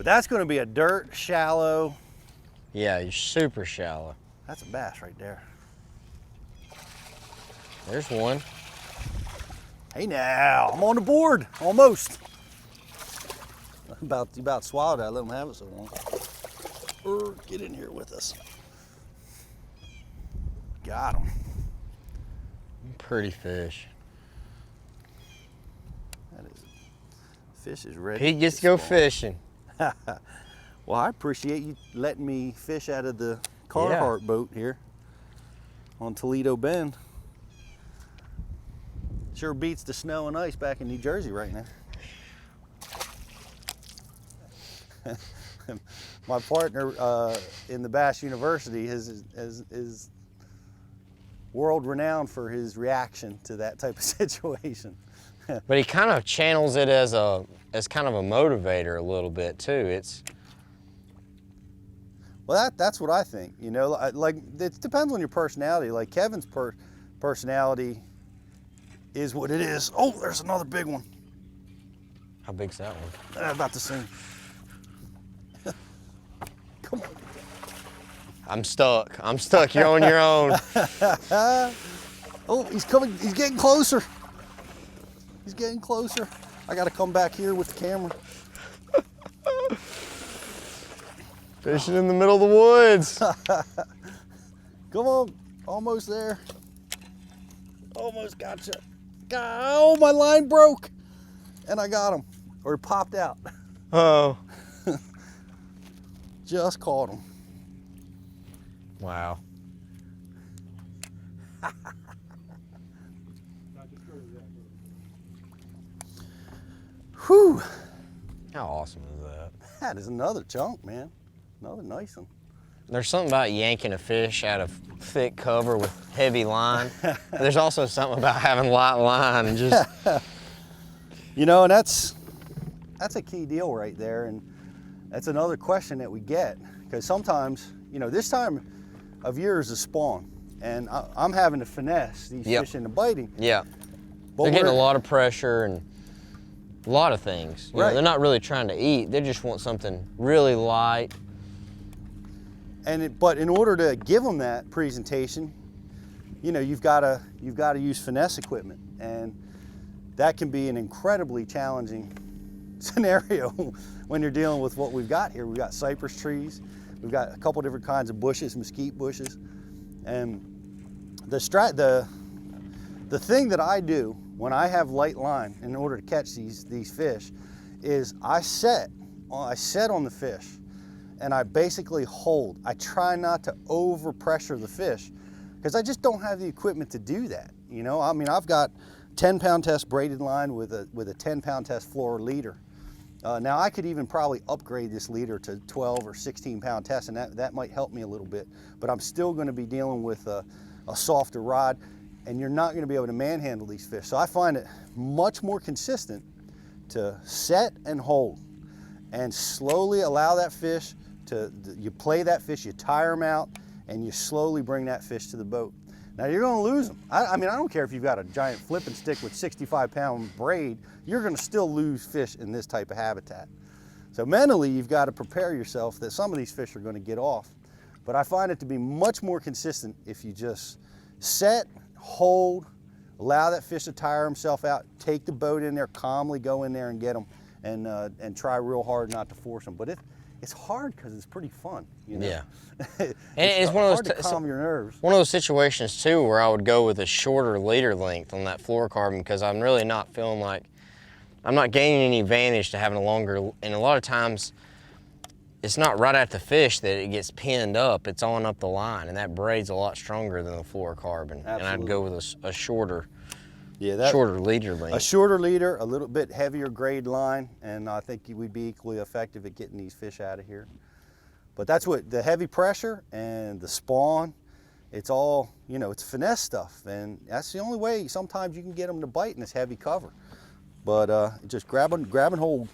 that's going to be a dirt shallow. Yeah, you're super shallow. That's a bass right there. There's one. Hey now, I'm on the board, almost. You about swallowed that, let him have it so long. Get in here with us. Got him. Pretty fish. That is, fish is ready. Pete gets to go fishing. Well, I appreciate you letting me fish out of the Carhartt boat here on Toledo Bend. Sure beats the snow and ice back in New Jersey right now. My partner in the Bass University is world renowned for his reaction to that type of situation. But he kind of channels it as kind of a motivator a little bit too. Well, that's what I think. You know, like it depends on your personality. Like Kevin's personality is what it is. Oh, there's another big one. How big's that one? About the same. Come on. I'm stuck. I'm stuck. You're on your own. Oh, he's coming. He's getting closer. He's getting closer. I got to come back here with the camera. Fishing in the middle of the woods. Come on. Almost there. Almost gotcha. Oh, my line broke. And I got him. Or it popped out. Oh. Just caught him. Wow. Whew. How awesome is that? That is another chunk, man. Another nice one. There's something about yanking a fish out of thick cover with heavy line. There's also something about having light line and just... You know, and that's a key deal right there. And that's another question that we get. Because sometimes, you know, this time of year is a spawn. And I'm having to finesse these fish into biting. Yeah. But they're getting a lot of pressure and a lot of things. You know, they're not really trying to eat. They just want something really light. But in order to give them that presentation, you know, you've got to use finesse equipment, and that can be an incredibly challenging scenario when you're dealing with what we've got here. We've got cypress trees, we've got a couple different kinds of bushes, mesquite bushes, and the thing that I do when I have light line in order to catch these fish is I set on the fish. And I basically hold. I try not to over pressure the fish because I just don't have the equipment to do that. You know, I mean, I've got 10-pound test braided line with a 10-pound test fluoro leader. Now I could even probably upgrade this leader to 12 or 16-pound test, and that might help me a little bit, but I'm still gonna be dealing with a softer rod, and you're not gonna be able to manhandle these fish. So I find it much more consistent to set and hold and slowly allow that fish you play that fish, you tire them out, and you slowly bring that fish to the boat. Now you're gonna lose them. I mean, I don't care if you've got a giant flipping stick with 65-pound braid, you're gonna still lose fish in this type of habitat. So mentally, you've got to prepare yourself that some of these fish are gonna get off. But I find it to be much more consistent if you just set, hold, allow that fish to tire himself out, take the boat in there, calmly go in there and get them, and try real hard not to force them. But it's hard because it's pretty fun, you know? Yeah. it's one of those to calm your nerves. One of those situations too where I would go with a shorter leader length on that fluorocarbon because I'm really not feeling like I'm not gaining any advantage to having a longer. And a lot of times, it's not right at the fish that it gets pinned up. It's on up the line, and that braid's a lot stronger than the fluorocarbon. Absolutely. And I'd go with a shorter. Yeah, shorter leader length. A shorter leader, a little bit heavier grade line, and I think we'd be equally effective at getting these fish out of here. But that's what the heavy pressure and the spawn, it's all, you know, it's finesse stuff, and that's the only way sometimes you can get them to bite in this heavy cover. But just grab and hold.